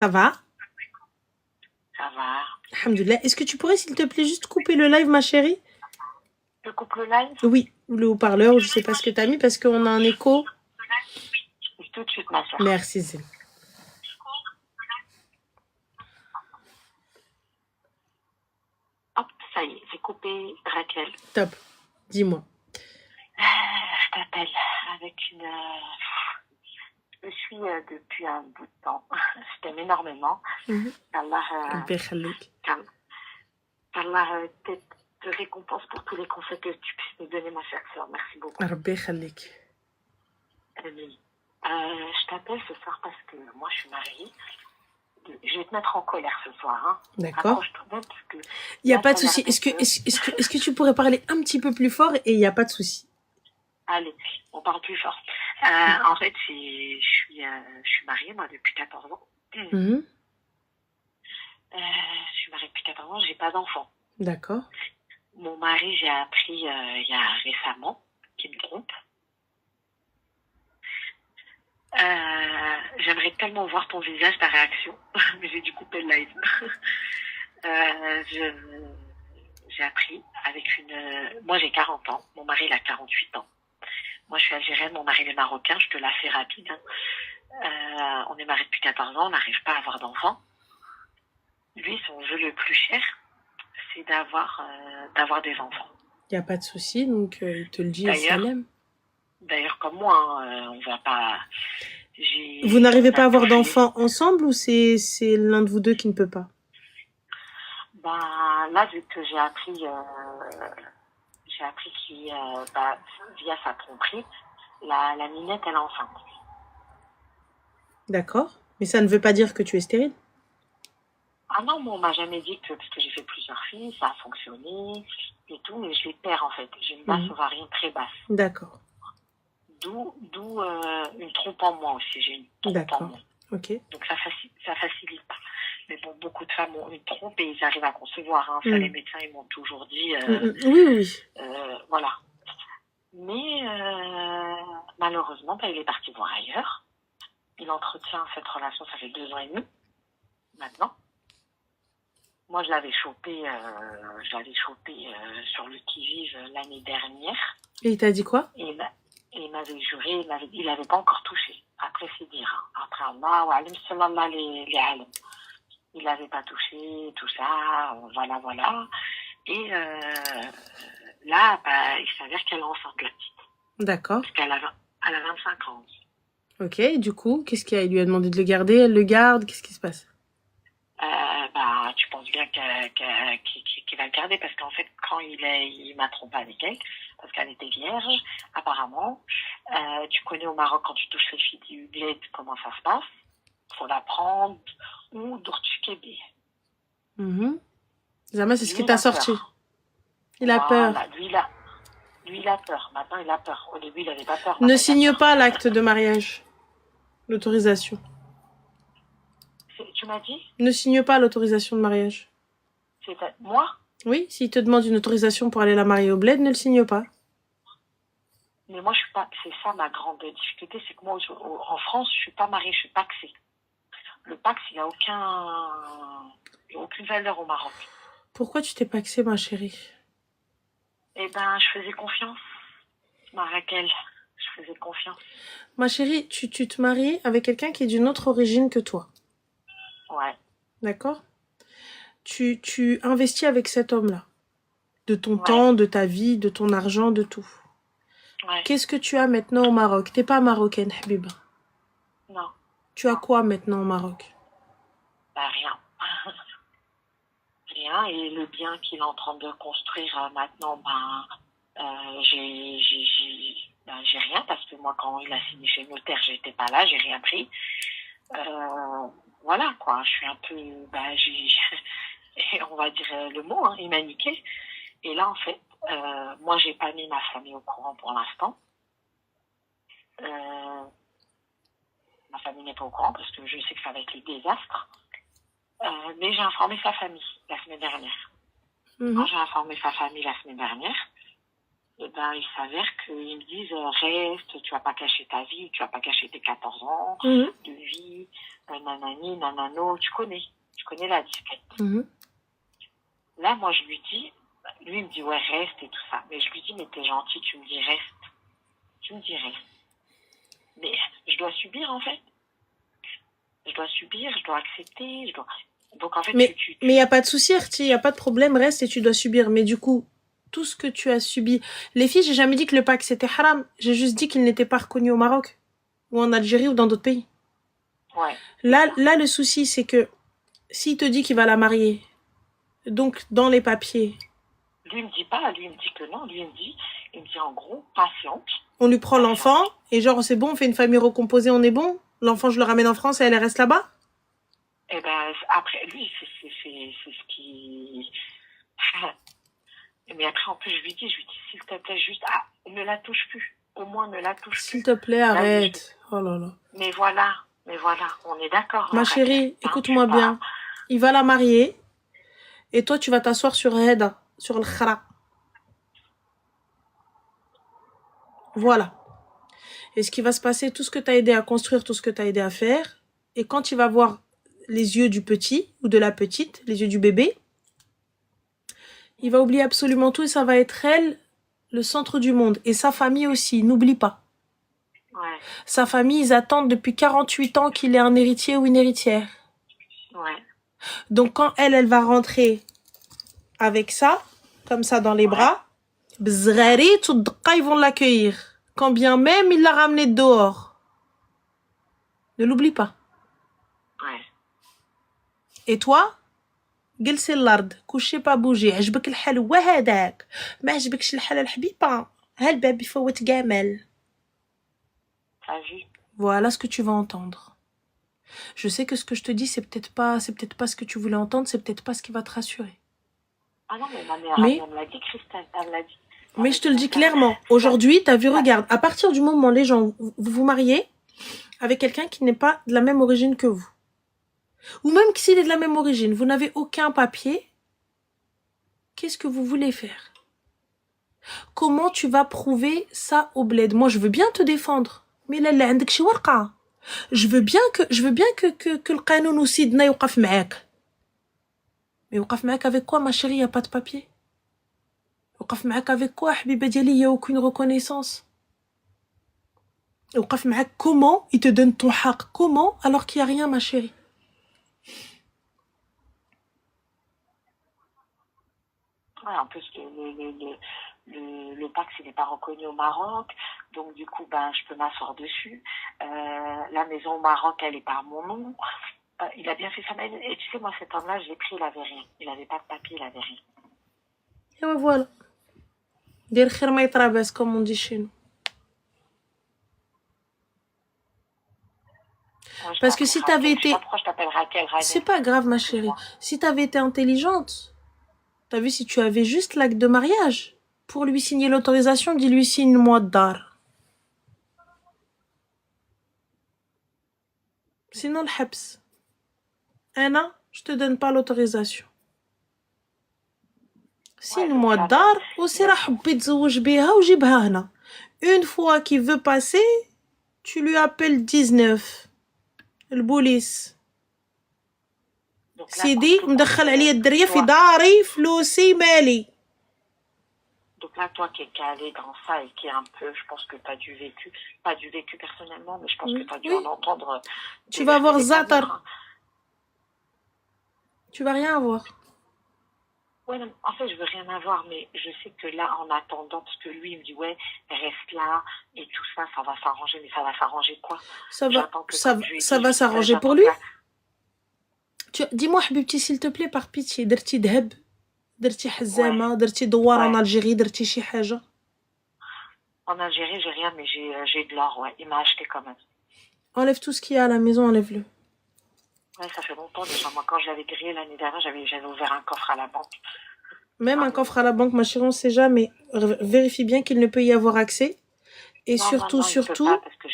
Ça va? Ça va. Alhamdoulilah. Est-ce que tu pourrais, s'il te plaît, juste couper le live, ma chérie? Je coupe le live. Oui, le haut-parleur, je sais pas ce que t'as mis parce qu'on a un écho. Tout de suite, ma soeur. Merci, Zé. Hop, ça y est, j'ai coupé Raquel. Top. Dis-moi. Je t'appelle avec une... Je suis depuis un bout de temps. Je t'aime énormément. Allah te récompense pour tous les conseils que tu puisses me donner, ma chère soeur. Merci beaucoup. Je t'appelle ce soir parce que moi, je suis mariée. Je vais te mettre en colère ce soir. Hein. D'accord. Parce que il n'y a pas de souci. Est-ce que tu pourrais parler un petit peu plus fort et il n'y a pas de souci? Allez, on parle plus fort. En fait, je suis mariée, moi, depuis 14 ans. Je suis mariée depuis 14 ans, j'ai pas d'enfant. D'accord. Mon mari, j'ai appris il y a récemment qu'il me trompe. J'aimerais tellement voir ton visage, ta réaction, mais j'ai dû couper le live. J'ai appris avec une... Moi, j'ai 40 ans, mon mari, il a 48 ans. Moi, je suis algérienne, mon mari, il est marocain, je te la fais rapide. On est mariés depuis 14 ans, on n'arrive pas à avoir d'enfants. Lui, son vœu le plus cher, c'est d'avoir des enfants. Il n'y a pas de souci, donc il te le dit et Salem. D'ailleurs, comme moi, on va pas... Vous n'arrivez pas à avoir d'enfants ensemble ou c'est l'un de vous deux qui ne peut pas? Là, vu que j'ai appris qu'il, via sa tromperie, la minette, elle est enceinte. D'accord. Mais ça ne veut pas dire que tu es stérile? Ah non, moi, on m'a jamais dit que, parce que j'ai fait plusieurs filles, ça a fonctionné et tout, mais je les perds en fait. J'ai une masse ovarine très basse. D'accord. D'où une trompe en moi aussi. J'ai une trompe en moi. Ok. Donc ça facilite pas. Mais bon, beaucoup de femmes ont une trompe et ils arrivent à concevoir. Hein. Ça, les médecins, ils m'ont toujours dit. Oui. Voilà. Mais malheureusement, il est parti voir ailleurs. Il entretient cette relation, ça fait 2 ans et demi maintenant. Moi, je l'avais chopé sur le qui-vive l'année dernière. Et il t'a dit quoi? Et il m'avait juré, il n'avait pas encore touché. Après, c'est dire. Après, Allah, wa alim sallallahu les alim. Il n'avait pas touché, tout ça, voilà. Et là, il s'avère qu'elle est enceinte, la petite. D'accord. Parce qu'elle a 25 ans. Ok, du coup, qu'est-ce qu'il y a? Il lui a demandé de le garder, elle le garde, qu'est-ce qui se passe? Tu penses bien qu'il va le garder parce qu'en fait, quand il m'a trompé avec elle, parce qu'elle était vierge, apparemment, tu connais au Maroc, quand tu touches les filles du bled, comment ça se passe? Faut la prendre ou d'Urtukébé. Zama, c'est ce qui t'a sorti. Il a peur. Lui, il a peur. Maintenant, il a peur. Au début, il n'avait pas peur. Ne signe pas l'acte de mariage. L'autorisation. Tu m'as dit? Ne signe pas l'autorisation de mariage. C'est moi? Oui, s'il te demande une autorisation pour aller la marier au bled, ne le signe pas. Mais moi, je suis pas... C'est ça ma grande difficulté, c'est que moi, en France, je suis pas mariée, je suis paxée. Le pax, il n'a aucune valeur au Maroc. Pourquoi tu t'es paxée, ma chérie? Je faisais confiance, ma Raquel. Je faisais confiance. Ma chérie, tu te maries avec quelqu'un qui est d'une autre origine que toi. Ouais. D'accord? Tu investis avec cet homme-là. De ton temps, de ta vie, de ton argent, de tout. Ouais. Qu'est-ce que tu as maintenant au Maroc? T'es pas marocaine, Habiba. Non. Tu as quoi maintenant au Maroc? Rien. Rien. Et le bien qu'il est en train de construire maintenant, j'ai rien parce que moi, quand il a signé chez le notaire, j'étais pas là, j'ai rien pris. Voilà, quoi. Je suis un peu, on va dire le mot, hein, il m'a niqué. Et là, en fait, moi, j'ai pas mis ma famille au courant pour l'instant. Ma famille n'est pas au courant parce que je sais que ça va être le désastre. Mais j'ai informé sa famille la semaine dernière. Quand j'ai informé sa famille la semaine dernière, il s'avère qu'ils me disent reste, tu vas pas cacher ta vie, tu vas pas cacher tes 14 ans de vie, nanani, nanano, tu connais la disquette. Mhm. Là, moi, je lui dis, lui, il me dit, ouais, reste et tout ça. Mais je lui dis, mais t'es gentil, tu me dis, reste. Tu me dis, reste. Mais je dois subir, en fait. Je dois subir, je dois accepter, je dois... Donc, en fait, Mais il n'y a pas de souci, Arti, il n'y a pas de problème, reste et tu dois subir. Mais du coup, tout ce que tu as subi... Les filles, j'ai jamais dit que le pacte c'était haram. J'ai juste dit qu'il n'était pas reconnu au Maroc, ou en Algérie, ou dans d'autres pays. Ouais. Là, le souci, c'est que s'il te dit qu'il va la marier, donc dans les papiers... Lui, il me dit pas, lui, il me dit que non. Lui, il me dit en gros, patiente. On lui prend l'enfant, et genre, c'est bon, on fait une famille recomposée, on est bon. L'enfant, je le ramène en France et elle reste là-bas. Et ben, après, lui, c'est ce qui... Mais après, en plus, je lui dis, s'il te plaît, juste, ne la touche plus. Au moins, ne la touche plus. S'il te plaît, arrête. Oh là là. Mais voilà, on est d'accord. Ma chérie, écoute-moi bien. Il va la marier, et toi, tu vas t'asseoir sur Reda, sur le khara. Voilà. Et ce qui va se passer, tout ce que tu as aidé à construire, tout ce que tu as aidé à faire, et quand il va voir les yeux du petit ou de la petite, les yeux du bébé, il va oublier absolument tout et ça va être elle, le centre du monde. Et sa famille aussi, n'oublie pas. Ouais. Sa famille, ils attendent depuis 48 ans qu'il ait un héritier ou une héritière. Ouais. Donc quand elle va rentrer avec ça, comme ça dans les bras, bzrari, ils vont l'accueillir. Quand bien même il l'a ramené dehors. Ne l'oublie pas. Ouais. Et toi, جلسي الارض كلشي با بوجي عجبك الحال هو هذاك ما عجبكش الحال الحبيبه ها الباب يفوت كامل. Voilà ce que tu vas entendre. Je sais que ce que je te dis c'est peut-être pas ce que tu voulais entendre, c'est peut-être pas ce qui va te rassurer. Ah non, mais ma mère elle me l'a dit, Christelle, elle me l'a dit. Mais je te le dis clairement, aujourd'hui, t'as vu, regarde, à partir du moment où les gens, vous vous mariez avec quelqu'un qui n'est pas de la même origine que vous, ou même s'il est de la même origine, vous n'avez aucun papier, qu'est-ce que vous voulez faire? Comment tu vas prouver ça au bled? Moi, je veux bien te défendre, mais là, là, عندك شي ورقة. Je veux bien que le قانون وسيدنا يوقف معاك. Mais يوقف معاك avec quoi, ma chérie? Y a pas de papier. يوقف معاك avec quoi, حبيبة ديالي? Y a aucune reconnaissance. يوقف معاك comment? Il te donne ton حق. Comment? Alors qu'il y a rien, ma chérie. Ouais, en plus, le Pacs, il n'est pas reconnu au Maroc. Donc, du coup, ben, je peux m'asseoir dessus. La maison au Maroc, elle est par mon nom. Il a bien fait ça. Et tu sais, moi, cet homme-là, je l'ai pris, il avait rien. Il n'avait pas de papier, il avait rien. Et ben voilà. Dire khir ma يترابس, comme on dit chez nous. Ouais, parce que si t'avais été... Pourquoi je t'appelle Raquel? C'est pas grave, ma chérie. Si t'avais été intelligente, t'as vu, si tu avais juste l'acte de mariage, pour lui signer l'autorisation, dis-lui signe-moi dar. Sinon, le habs. Anna, je te donne pas l'autorisation. Signe-moi dar, aussi rahbi tzouj biha ou jibha hna. Une fois qu'il veut passer, tu lui appelles 19. Le police. سيدي مدخل عليا الدريه في داري فلوسي مالي. Donc là, toi qui es calé dans ça et qui est un peu, je pense que tu as du vécu, pas du vécu personnellement, mais je pense que tu as dû en entendre. Tu vas avoir Zatar. Tu vas rien avoir. Ouais, non, en fait, je veux rien avoir, mais je sais que là, en attendant, parce que lui, il me dit, ouais, reste là, et tout ça, ça va s'arranger, mais ça va s'arranger quoi? Ça va s'arranger pour lui. Dis-moi, Habibti, s'il te plaît, par pitié, درتي ذهب, درتي حزامة, درتي دوار en Algérie, درتي شي حاجة. En Algérie, j'ai rien, mais j'ai de l'or, ouais. Il m'a acheté quand même. Enlève tout ce qu'il y a à la maison, enlève-le. Ouais, ça fait longtemps déjà. Moi, quand je l'avais grillé l'année dernière, j'avais ouvert un coffre à la banque. Même un coffre à la banque, ma chérie, on sait jamais. Vérifie bien qu'il ne peut y avoir accès. Et non, surtout, non, il peut pas parce que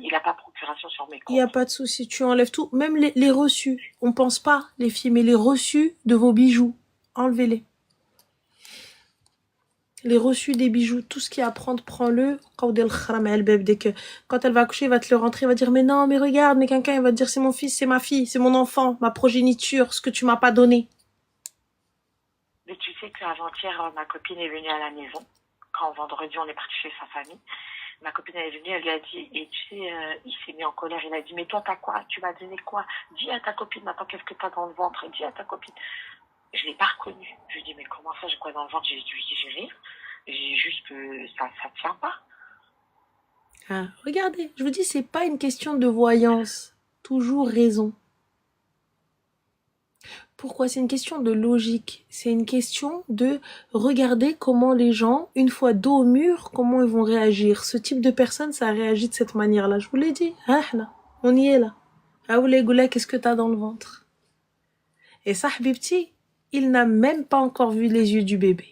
il n'a pas procuration sur mes comptes. Il n'y a pas de souci, tu enlèves tout. Même les reçus. On pense pas, les filles, mais les reçus de vos bijoux. Enlevez-les. Les reçus des bijoux, tout ce qu'il y a à prendre, prends-le. Dès que, quand elle va accoucher, il va te le rentrer, il va dire, mais non, mais regarde, mais quelqu'un, il va te dire, c'est mon fils, c'est ma fille, c'est mon enfant, ma progéniture, ce que tu m'as pas donné. Mais tu sais qu'avant-hier, ma copine est venue à la maison. Quand vendredi, on est parti chez sa famille. Ma copine elle est venue, elle lui a dit, et tu sais, il s'est mis en colère, il a dit, mais toi, t'as quoi? Tu m'as donné quoi? Dis à ta copine, maintenant, qu'est-ce que t'as dans le ventre? Dis à ta copine. Je l'ai pas reconnu. Je lui ai dit, mais comment ça, j'ai quoi dans le ventre? J'ai dû digérer. J'ai juste que ça tient pas. Ah, regardez, je vous dis, c'est pas une question de voyance. Toujours raison. Pourquoi? C'est une question de logique. C'est une question de regarder comment les gens, une fois dos au mur, comment ils vont réagir. Ce type de personne, ça réagit de cette manière-là. Je vous l'ai dit. Ah, là, on y est là. Ah, vous les goulas, qu'est-ce que t'as dans le ventre? Et ça, Habibti, il n'a même pas encore vu les yeux du bébé.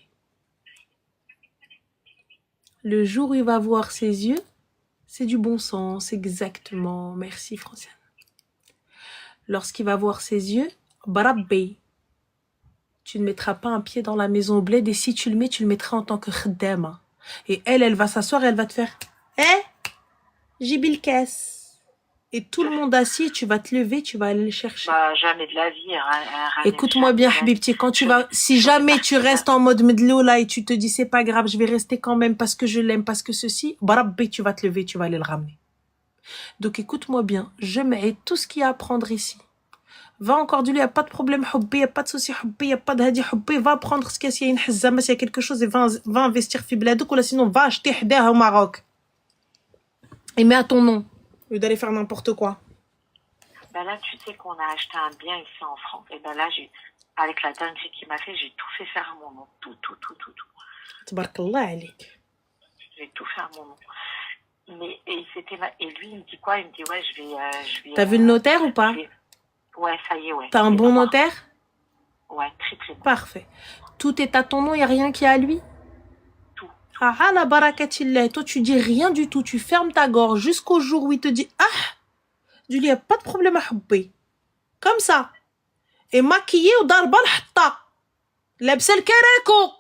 Le jour où il va voir ses yeux, c'est du bon sens, exactement. Merci, Franciane. Lorsqu'il va voir ses yeux, Barabbi, tu ne mettras pas un pied dans la maison au bled et si tu le mets, tu le mettras en tant que khdama. Et elle va s'asseoir et elle va te faire « Eh, j'ai le caisse !» Et tout le monde assis, tu vas te lever, tu vas aller le chercher. Bah, jamais de la vie. Écoute-moi bien, Habibti, quand tu vas, si jamais tu restes en mode medlou là et tu te dis c'est pas grave, je vais rester quand même parce que je l'aime, parce que ceci, barabbi, tu vas te lever, tu vas aller le ramener. Donc écoute-moi bien, je mets tout ce qu'il y a à prendre ici. Va encore du lui, il n'y a pas de problème, hubbi, il n'y a pas de souci, hubbi, il n'y a pas de hadi, hubbi, va prendre ce qu'il y a, s'il y a une hazzama, s'il y a quelque chose et va investir fi bladouk, ou là sinon va acheter hdaha au Maroc. Et mets à ton nom, au lieu d'aller faire n'importe quoi. Ben là, tu sais qu'on a acheté un bien ici en France. Et ben là, avec la dinguerie qu'il m'a fait, j'ai tout fait faire à mon nom. Tout. Tabarakallah alik. J'ai tout fait à mon nom. Mais, et lui, il me dit quoi? Il me dit, ouais, je vais. T'as vu le notaire ou pas? Ouais, ça y est, ouais. T'as un bon notaire? Ouais, très bon. Parfait. Tout est à ton nom, il n'y a rien qui est à lui? Tout. Ah, la barakatillah. Toi, tu dis rien du tout. Tu fermes ta gorge jusqu'au jour où il te dit « Ah !» Du lui, il n'y a pas de problème à hubbi. Comme ça. Et maquillé ou darba l'hatta. Labsel kereko.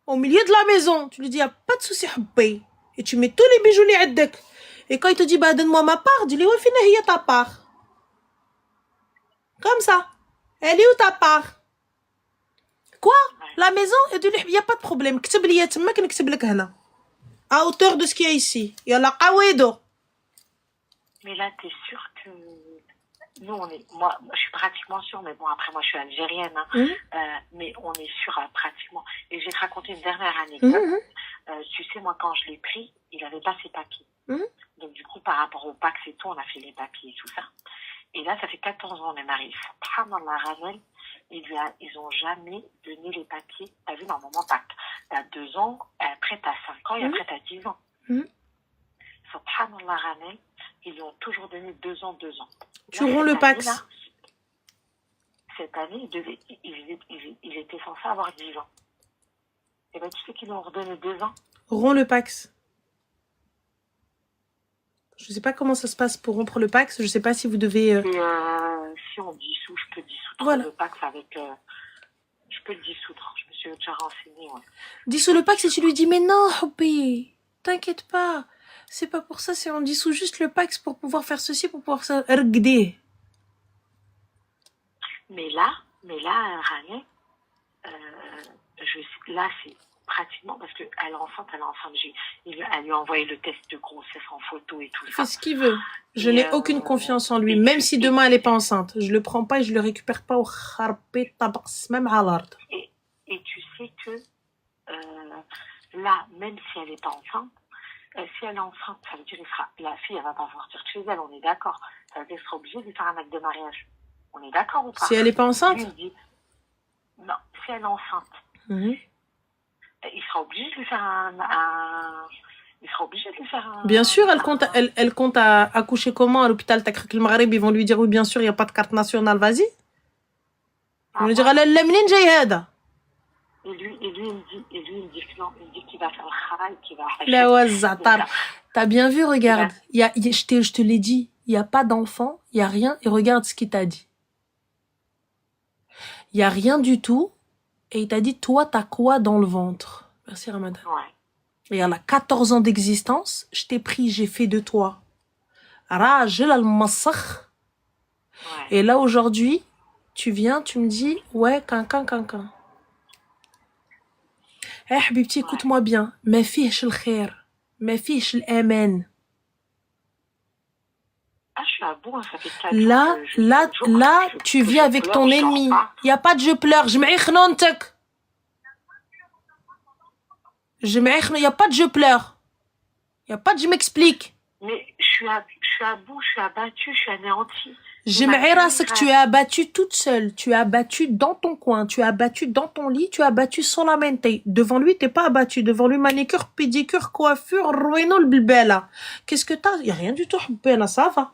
Au milieu de la maison. Tu lui dis « Il n'y a pas de souci hubbi. » Et tu mets tous les bijoux li addek. Et quand il te dit « Bah, donne-moi ma part », dis-lui « Ouais, fina hiya ta part. » Comme ça. Elle est où ta part? Quoi? La maison? Et dis-lui « Il n'y a pas de problème. Ktib li yatmak, n'ktib lak hana. » À hauteur de ce qu'il y a ici. Yalla qawido. Mais là, t'es sûr que... Nous, moi, je suis pratiquement sûre, mais bon, après, moi, je suis algérienne, hein, mais on est sûr pratiquement. Et je vais te raconter une dernière anecdote. Tu sais, moi, quand je l'ai pris, il n'avait pas ses papiers. Donc, du coup, par rapport au Pax et tout, on a fait les papiers et tout ça. Et là, ça fait 14 ans, on est mariés. Subhanallah, Ramel, ils ont jamais donné les papiers. T'as vu, normalement, t'as 2 ans, après, t'as 5 ans, et après, t'as 10 ans. Subhanallah, Ramel, ils lui ont toujours donné 2 ans, 2 ans. Tu romps le Pax. Là, cette année, il était censé avoir 10 ans. Et ben, tu sais qu'ils lui ont redonné 2 ans. Romps le Pax. Je sais pas comment ça se passe pour rompre le Pax. Je sais pas si vous devez... Si on dissout, je peux dissoudre voilà. le Pax avec... je peux le dissoudre. Je me suis déjà renseignée. Ouais. Dissout le Pax et tu lui dis, mais non, hobby, t'inquiète pas. C'est pas pour ça, c'est on dissout juste le Pax pour pouvoir faire ceci, pour pouvoir ça... Mais là, Rania, là, c'est pratiquement parce qu'elle est enceinte. Elle lui a envoyé le test de grossesse en photo et tout ça. Il fait ce qu'il veut. Je n'ai aucune confiance en lui. Même si demain elle n'est pas enceinte, je le prends pas et je le récupère pas au kharbi tabas, même à l'art. Et tu sais que là, même si elle n'est pas enceinte, si elle est enceinte, ça veut dire que la fille, elle va pas sortir de chez elle, on est d'accord. Ça veut dire qu'elle sera obligée de lui faire un acte de mariage. On est d'accord ou pas? Si elle n'est pas enceinte? Non, si elle est enceinte, il sera obligé de lui faire il sera obligé de lui faire un... Bien sûr, elle compte à accoucher comment à l'hôpital Takrik el Maghreb? Ils vont lui dire oui, bien sûr, il n'y a pas de carte nationale, vas-y. Ils vont lui dire, elle menine jayada. Et lui, il me dit que non, il me dit qu'il va faire le travail, qu'il va... La wazatar. T'as bien vu, regarde. Je te l'ai dit, il n'y a pas d'enfant, il n'y a rien, et regarde ce qu'il t'a dit. Il n'y a rien du tout, et il t'a dit, toi, t'as quoi dans le ventre? Merci Ramadan. Ouais. Et à la 14 ans d'existence, je t'ai pris, j'ai fait de toi Rajel al-Massakh. Ouais. Et là, aujourd'hui, tu viens, tu me dis, ouais, cancan. Eh, Habibti, Ouais. écoute-moi bien. Ma fiche le khair. Ma fiche l'amen. Ah, je suis à bout, hein, ça fait 4 jours Là, que je là, jours là, que tu je vis avec pleure, ton je dors ennemi. pas. Il n'y a pas de je pleure. Je m'aïk nontek. Il n'y a pas de je pleure. Il n'y a pas de je m'explique. Mais je suis à bout, je suis abattue, je suis anéantie. C'est que tu es abattue toute seule. Tu es abattue dans ton coin. Tu es abattue dans ton lit. Tu es abattue solamente. Devant lui, t'es pas abattue. Devant lui, manicure, pédicure, coiffure, ruino le bilbela. Qu'est-ce que t'as? Il n'y a rien du tout, Habibena, ça va.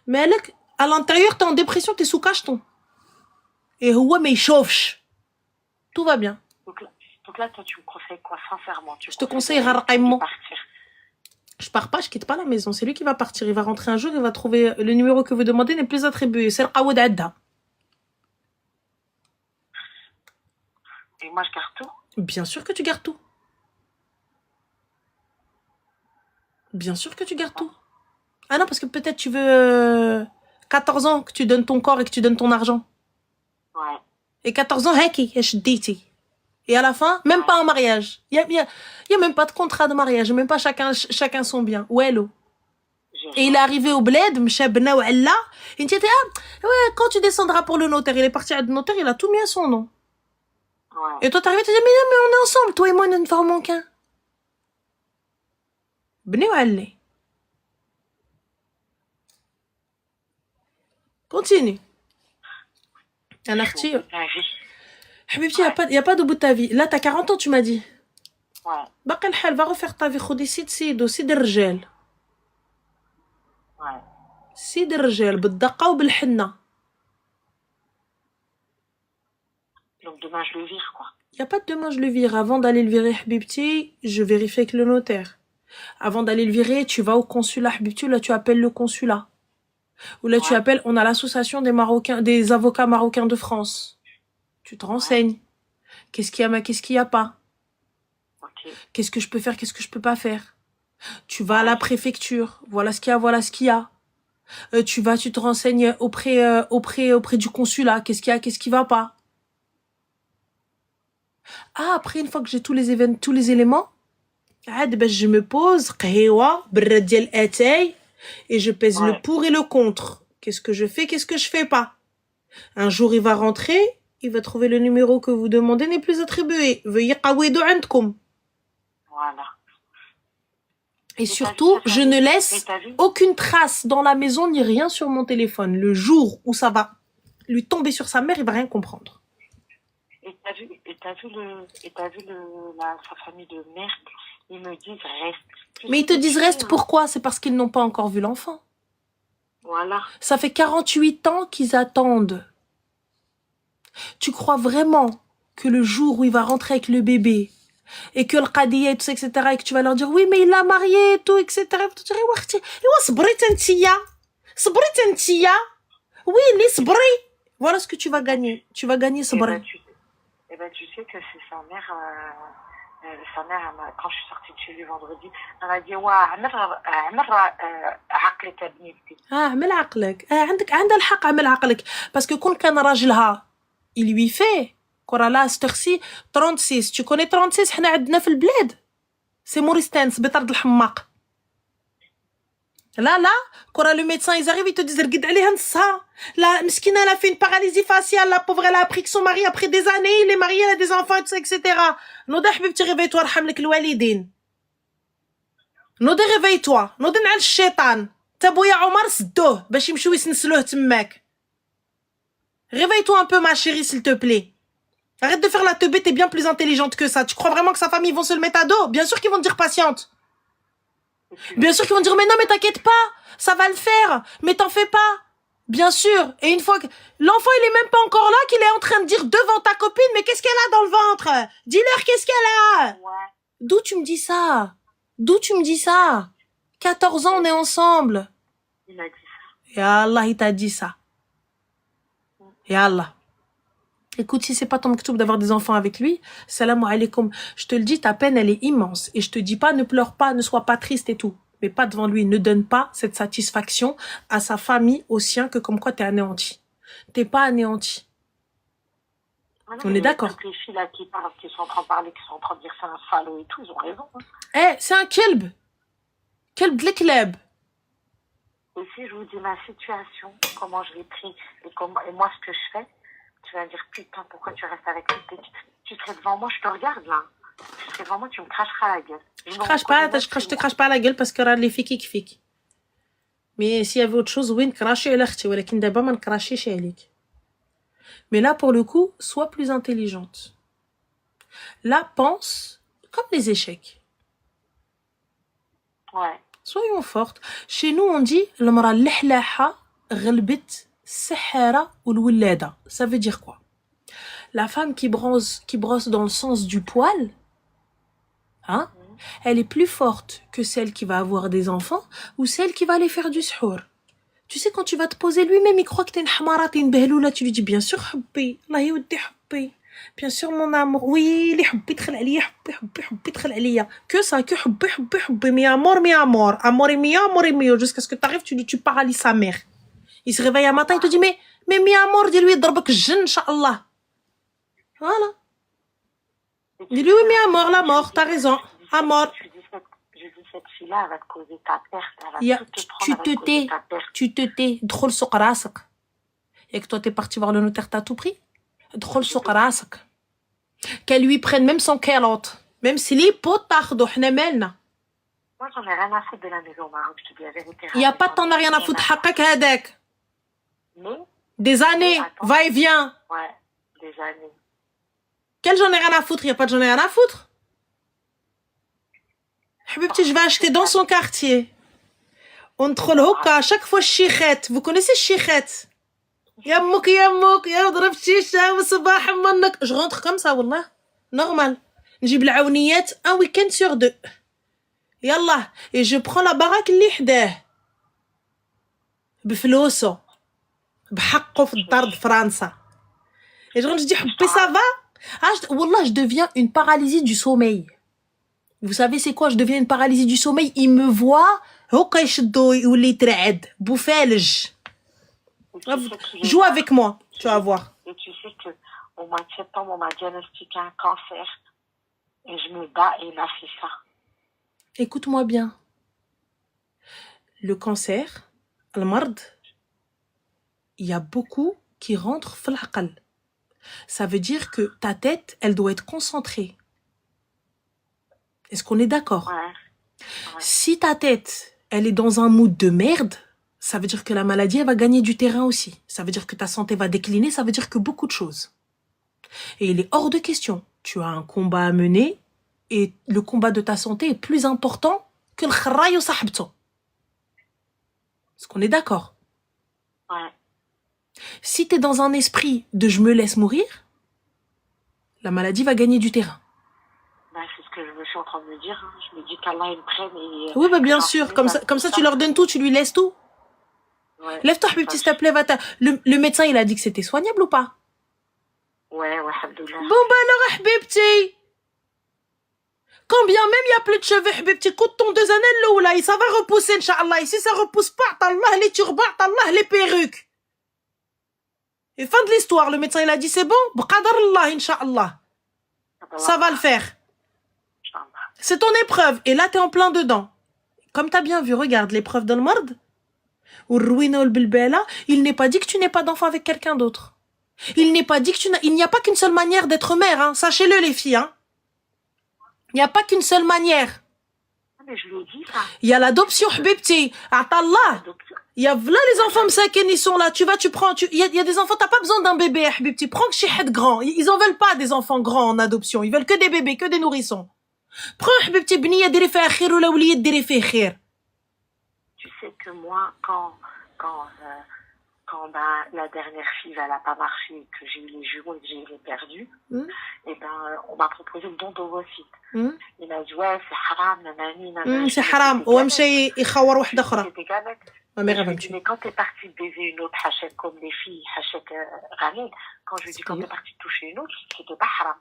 Mais elle, à l'intérieur, t'es en dépression, t'es sous cacheton. Et ouais, mais il chauffe. Tout va bien. Donc là, toi, tu me conseilles quoi, sincèrement? Je te conseille de partir. Je pars pas, je quitte pas la maison. C'est lui qui va partir. Il va rentrer un jour, il va trouver le numéro que vous demandez n'est plus attribué. C'est Aoud Adda. Et moi, je garde tout? Bien sûr que tu gardes tout. Bien sûr que tu gardes tout. Ah non, parce que peut-être tu veux 14 ans que tu donnes ton corps et que tu donnes ton argent. Ouais. Et 14 ans, haki, et à la fin, même pas un mariage. Il y a même pas de contrat de mariage. Même pas chacun son bien. Ouello. Et il est arrivé au bled, mchabna ou elle là. Il dit, ah, ouais, quand tu descendras pour le notaire, il est parti à le notaire, il a tout mis à son nom. Ouais. Et toi, t'arrives, tu dis, mais non, mais on est ensemble, toi et moi, nous ne formons qu'un. Bni ou elle. Continue. Un article. Habibti, il n'y a pas de bout de ta vie. Là, t'as 40 ans, tu m'as dit. Ouais. باقي الحال, va refaire ta vie. خدي سيد الرجال. Ouais. سيد الرجال بالدقة وبالحنة. Donc demain, je le vire, quoi. Il n'y a pas de demain, je le vire. Avant d'aller le virer, Habibti, je vérifie avec le notaire. Avant d'aller le virer, tu vas au consulat, Habibti, là, tu appelles le consulat. Ou là, tu appelles, on a l'association des avocats marocains de France. Tu te renseignes. Qu'est-ce qu'il y a pas? Okay. Qu'est-ce que je peux faire, qu'est-ce que je peux pas faire? Tu vas à la préfecture. Voilà ce qu'il y a. Tu te renseignes auprès du consulat. Qu'est-ce qu'il y a, qu'est-ce qui va pas? Ah, après, une fois que j'ai tous les éléments, je me pose, et je pèse le pour et le contre. Qu'est-ce que je fais, qu'est-ce que je fais pas? Un jour, il va rentrer, il va trouver le numéro que vous demandez n'est plus attribué. Veuillez qawidu andkoum. Voilà. Et surtout, je ne laisse aucune trace dans la maison ni rien sur mon téléphone. Le jour où ça va lui tomber sur sa mère, il va rien comprendre. Et t'as vu sa famille de merde, ils me disent reste. Mais ils te disent reste pourquoi? C'est parce qu'ils n'ont pas encore vu l'enfant. Voilà. Ça fait 48 ans qu'ils attendent. Tu crois vraiment que le jour où il va rentrer avec le bébé et que le qadiya et tout ça, etc., et que tu vas leur dire oui, mais il l'a marié et tout, etc., ils vont te dire oui, les sabri. Voilà ce que tu vas gagner. Tu vas gagner sabri. Eh ben, tu sais que c'est sa mère, quand je suis sortie de chez lui vendredi, elle m'a dit, عقلك يا بنيتي. اعمل عقلك. عندها الحق اعمل عقلك. Parce que quand كان راجلها, il lui fait. كورا سترسي 36. Tu connais 36 حنا عندنا في البلاد. C'est Moristan, c'est بطرد الحماق. Là, quand le médecin, ils arrivent, ils te disent, regarde, allez, ça. La miskina, elle a fait une paralysie faciale, la pauvre, elle a appris que son mari, après des années, il est marié, elle a des enfants, etc. Noda, حبيبتي, réveille-toi, رحملك الوالدين. نوضي réveille-toi. نوضي نعل الشيطان. تابويا عمر سدوه باش يمشيو يسنسلوه تماك. Réveille-toi un peu, ma chérie, s'il te plaît. Arrête de faire la teubée, t'es bien plus intelligente que ça. Tu crois vraiment que sa famille vont se le mettre à dos? Bien sûr qu'ils vont te dire patiente. Bien sûr qu'ils vont dire mais non, mais t'inquiète pas, ça va le faire, mais t'en fais pas. Bien sûr. Et une fois que l'enfant il est même pas encore là, qu'il est en train de dire devant ta copine, mais qu'est-ce qu'elle a dans le ventre? Dis-leur qu'est-ce qu'elle a. D'où tu me dis ça? D'où tu me dis ça? 14 ans on est ensemble. Il m'a dit ça. Ya Allah, il t'a dit ça. Ya Allah. Écoute, si c'est pas ton maktoub d'avoir des enfants avec lui, salam alaikum. Je te le dis, ta peine, elle est immense. Et je te dis pas, ne pleure pas, ne sois pas triste et tout. Mais pas devant lui. Ne donne pas cette satisfaction à sa famille, aux siens, que comme quoi t'es anéanti. T'es pas anéanti. Ah non, On mais est d'accord. toutes les filles là qui parlent, qui sont en train de parler, qui sont en train de dire c'est un salaud et tout, ils ont raison. Hein. Eh, c'est un kelb. Kelb de l'ekleb. Et si je vous dis ma situation, comment je l'ai pris et moi ce que je fais, tu vas dire putain pourquoi tu restes avec lui, tu serais devant moi, je te regarde là, tu serais devant moi, tu me cracheras à la gueule. Je te crache pas à la gueule parce que les filles qui fik. Mais s'il y avait autre chose, oui, cracher à l'akhti, ولكن d'abord ما نكراشيش عليك. Mais là pour le coup, sois plus intelligente. Là pense comme les échecs. Ouais. Soyons fortes. Chez nous on dit المرأة اللحلاحة غلبت السحارة والولادة. Ça veut dire quoi? La femme qui brosse dans le sens du poil, hein? Elle est plus forte que celle qui va avoir des enfants ou celle qui va aller faire du suhour. Tu sais, quand tu vas te poser lui-même, il croit que t'es une hamara, t'es une behloula, tu lui dis bien sûr hubbi, Allah yودي hubbi, bien sûr mon amour, oui, li hubbi تخل عليا, hubbi تخل عليا. Que ça, que hubbi, mi amor, amor, mio, jusqu'à ce que t'arrives, tu paralyses sa mère. Il se réveille un matin, il te dit, mais mi amor, dis-lui, ضربك الجن, Inch'Allah. Voilà. Dis-lui, oui, mi amor, la mort, t'as raison. Amor. Je dis cette fille-là, elle va te causer ta perte. Elle va tout te prendre, elle va te causer ta perte. Tu te tais. Drôle sur rasak. Et que toi, t'es parti voir le notaire, t'as tout pris. Drôle sur rasak. Qu'elle lui prenne même son calotte. Même si les potes t'ardent, hnemelna. Moi, j'en ai rien à foutre de la maison au Maroc, je te dis la vérité. Il n'y a pas de temps à rien à foutre. Hakak hadek. Mais. Des années, va et vient. Ouais, des années. Quel j'en ai rien à foutre? Il n'y a pas de j'en ai rien à foutre. Habibti, je vais acheter dans son quartier. Entre le hoka, à chaque fois chichette. Vous connaissez chichette? Yamouk, yamouk, shisha, je rentre comme ça, wallah. Normal. Njib l'awniet un week-end sur 2. Yallah. Et je prends la baraque اللي حداه. بفلوسه. بحقه في الدار de France. Et je rentre, je dis, ça va? Ah, wallah, je deviens une paralysie du sommeil. Vous savez c'est quoi? Je deviens une paralysie du sommeil. Il me voit. هكا يشدو يولي يترعد. بوفالج. Joue avec moi, tu vas voir. Et tu sais que au mois de septembre, on m'a diagnostiqué un cancer. Et je me bats et il m'a fait ça. Écoute-moi bien. Le cancer, le mard, il y a beaucoup qui rentrent في العقل. Ça veut dire que ta tête, elle doit être concentrée. Est-ce qu'on est d'accord? Ouais. Si ta tête, elle est dans un mood de merde, ça veut dire que la maladie, elle va gagner du terrain aussi. Ça veut dire que ta santé va décliner, ça veut dire que beaucoup de choses. Et il est hors de question. Tu as un combat à mener et le combat de ta santé est plus important que le kharayo sahbto. Est-ce qu'on est d'accord? Ouais. Si tu es dans un esprit de je me laisse mourir, la maladie va gagner du terrain. Bah, c'est ce que je me suis en train de me dire. Hein. Je me dis qu'Allah il me prenne et... Oui, bah bien sûr. Comme ça, tu leur donnes tout, tu lui laisses tout. Ouais, lève-toi, petit, s'il te plaît, va-t'en. Le médecin, il a dit que c'était soignable ou pas? Ouais, alhamdoulilah. Bon, bah alors, Habibti. Quand bien même il n'y a plus de cheveux, Habibti, coûte ton 2 années, là, ça va repousser, Inch'Allah. Et si ça repousse pas, t'Allah les turbans, t'Allah les perruques. Et fin de l'histoire, le médecin, il a dit, c'est bon, b'qadar Allah, Inch'Allah. Ça va le faire. C'est ton épreuve. Et là, t'es en plein dedans. Comme t'as bien vu, regarde, l'épreuve de le mard. Ou ruina ou le bilbela, il n'est pas dit que tu n'aies pas d'enfant avec quelqu'un d'autre. Il n'est pas dit que il n'y a pas qu'une seule manière d'être mère, hein. Sachez-le, les filles, hein. Il n'y a pas qu'une seule manière. Mais je lui ai dit ça. Il y a l'adoption, Habibti. Atallah. Il y a là les enfants msaken, ils sont là. Tu prends. Il y a des enfants, t'as pas besoin d'un bébé, Habibti. Prends que chez grand. Ils en veulent pas des enfants grands en adoption. Ils veulent que des bébés, que des nourrissons. Prends, Habibti, bniya diri fiha khir ou la wliya diri fiha khir. Tu sais que moi, quand quand la dernière fille, elle n'a pas marché, et que j'ai eu les jumeaux et que j'ai eu les perdus, et on m'a proposé le don d'ovocytes. Il m'a dit, ouais, c'est haram, nanani, nanani. C'est haram. ومشي يخور واحدة أخرى. C'était gamète. Ma mère Je va lui me dis, tuer. mais quand t'es partie baiser une autre hachette comme les filles, hachette Ramel, quand je lui dis, quand t'es partie toucher une autre, c'était pas haram.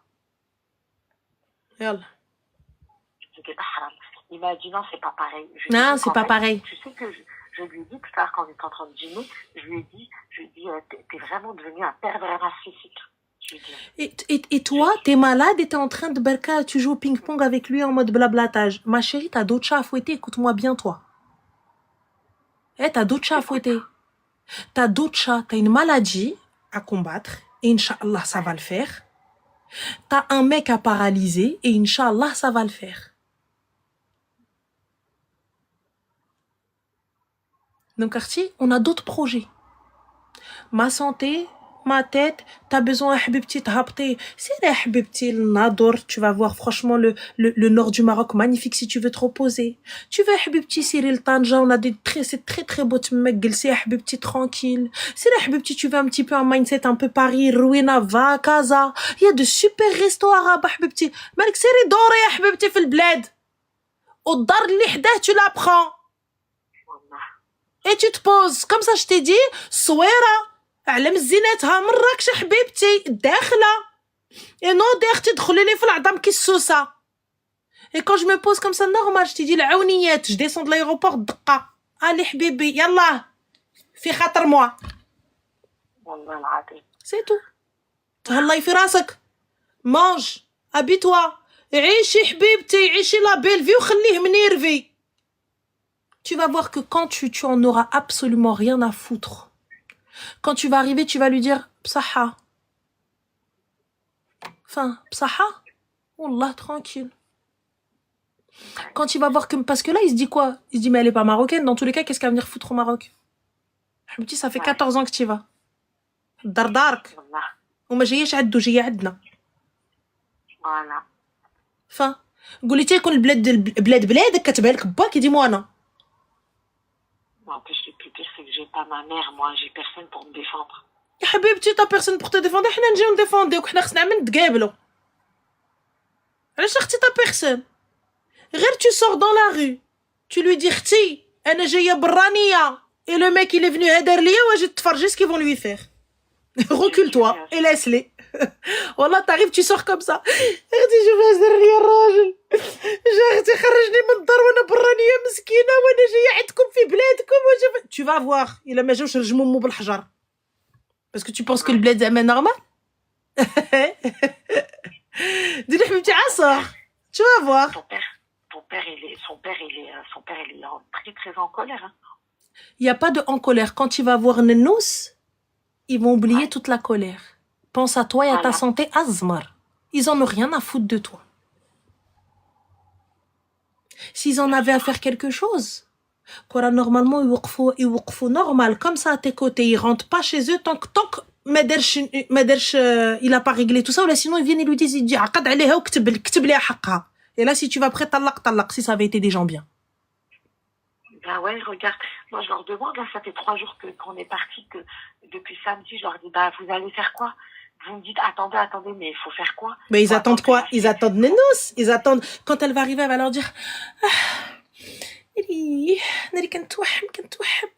Yallah. C'était pas haram. Il m'a dit, non, c'est pas pareil. Non, c'est pas pareil. Tu sais que je lui ai dit tout à l'heure, quand on était en train de dîner, je lui ai dit, t'es vraiment devenu un pervers narcissique. Et toi, t'es malade et t'es en train de berka, tu joues au ping-pong avec lui en mode blablatage. Ma chérie, t'as d'autres chats à fouetter, écoute-moi bien, toi. T'as d'autres chats à fouetter. T'as d'autres chats, t'as une maladie à combattre, et Inch'Allah, ça va le faire. T'as un mec à paralyser, et Inch'Allah, ça va le faire. Donc, Arti, on a d'autres projets. Ma santé, ma tête, t'as besoin, habibti, t'habti. C'est là, habibti, le Nador, tu vas voir franchement le nord du Maroc, magnifique si tu veux te reposer. Tu veux, habibti, Cyril Tanja, on a c'est très très beau, tu me c'est habibti, tranquille. C'est là, habibti, tu veux un petit peu un mindset, un peu Paris, Rouina, va, Casa. Il y a de super restos arabes, habibti. Malik, c'est doré, habibti, في البلاد. والدار اللي حداه, tu la prends. Et tu te poses, comme ça je t'ai dit, صويرة على مزيناتها مراكش حبيبتي داخلة. Et non, d'ailleurs, تدخلي لي في العظام كي السوسة. Et quand je me pose comme ça, normal, je t'ai dit العونيات, je descends de l'aéroport دقة. Allez حبيبي, يلا. في خاطر moi. والله العظيم. C'est tout. تهلاي في راسك. Mange, habille-toi. عيشي حبيبتي, عيشي la belle vie وخليه منيرفي. Tu vas voir que quand tu en auras absolument rien à foutre. Quand tu vas arriver, tu vas lui dire Psaha. Enfin, Psaha. Wallah, tranquille. Quand tu vas voir que... Parce que là, il se dit quoi? Il se dit, mais elle est pas marocaine. Dans tous les cas, qu'est-ce qu'elle va venir foutre au Maroc? Je me dis, ça fait 14 ans que tu y vas. Dardark. وما جايش عدو جاية عندنا. Voilà. Enfin, قولي تيكون البلاد بلادك كتبها لك باك يديمو انا. En plus, le plus pire, c'est que j'ai pas ma mère, moi, j'ai personne pour me défendre. يا حبيبتي t'as personne pour te défendre, حنا نجيو نديفونديوك, حنا خصنا عمل نتقابلوا. علاش اختي t'as personne? غير tu sors dans la rue, tu lui dis اختي انا جايه برانيه, et le mec il est venu هدر ليا واجي تفرجي ce qu'ils vont lui faire. Recule-toi et laisse-les. والله t'arrives, tu sors comme ça. اختي شوف هزر ليا الراجل. اختي خرجني من الدار وانا برانيه مسكينه وانا جايه عندكم في بلادكم وجا. Tu vas voir, الا ما جاوش رجموا امو بالحجر. Parce que tu penses que le bled c'est normal? Dis-le حبيبتي عصر. Tu vas voir. Son père, il est très très en colère. Hein. Il y a pas de en colère. Quand tu vas voir Nenous, ils vont oublier toute la colère. Pense à toi et à ta santé, Azmar. Ils en ont rien à foutre de toi. S'ils en avaient à faire quelque chose, quoi, normalement, ils وقفوا normal, comme ça à tes côtés. Ils rentrent pas chez eux tant que Mederch, il a pas réglé tout ça, ou là, sinon ils viennent et lui disent, il dit, عقد عليها وكتب ليها حقها. Et là, si tu vas prêt, talaq, si ça avait été des gens bien. Ben ouais, regarde, moi je leur demande, là, ça fait 3 jours qu'on est parti, que depuis samedi, je leur dis, bah, vous allez faire quoi? Vous me dites, attendez, mais il faut faire quoi? Mais ils attendent quoi? Ils attendent Nenous. Ils attendent, quand elle va arriver, elle va leur dire, ناري كنتوحم كنتوحم